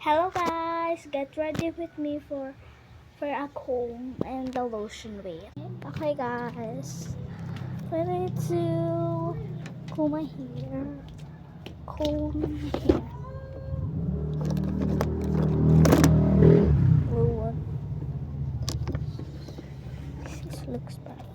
Hello guys, get ready with me for a comb and the lotion way. Okay guys, ready to comb my hair. Comb my hair. Blue one. This looks perfect.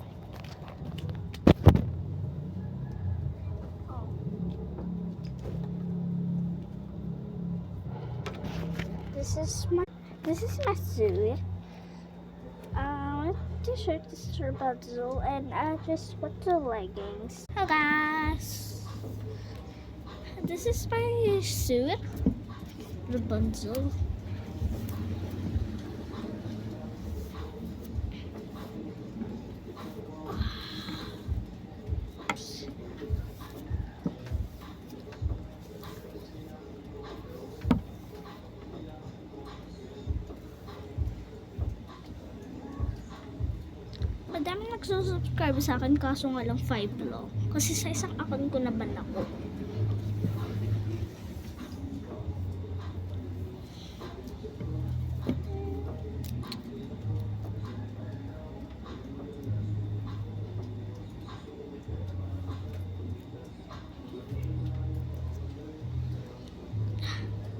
This is my suit. T-shirt is Rapunzel, and I just put the leggings. Hello guys, this is my suit, Rapunzel. Madami nagsusubscribe sa akin kaso nga lang 5 lang. Kasi sa isang account ko naman ako.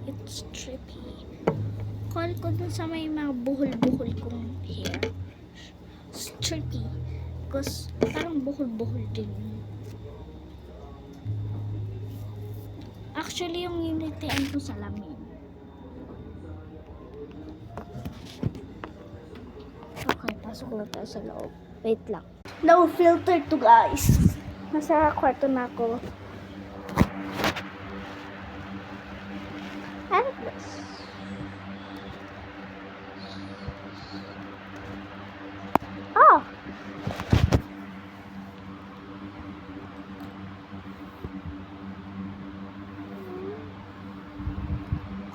It's trippy. Call ko dun sa may mga buhol-buhol kong hair. It's trippy. Because parang buhol-buhol din. Actually, yung initian ko sa lamin. Okay, pasok na tayo sa loob. Wait lang. No filter to guys. Nasa kwarto na ako. Ano this? Oh!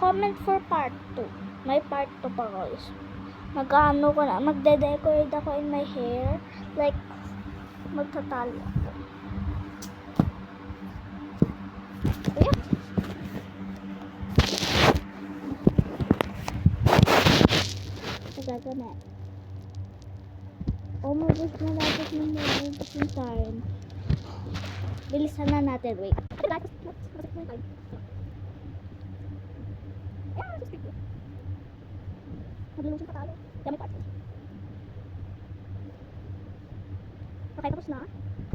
Comment for part 2. May part 2 pa guys. Magde-decorate ako in my hair. Like, magtatali ako. Ayan. Nagaganap. Oh my gosh, malapit na malapit yung time. Bilisan na natin. Wait. Maglulusong pa talo. Dami pa. Okay, tapos na.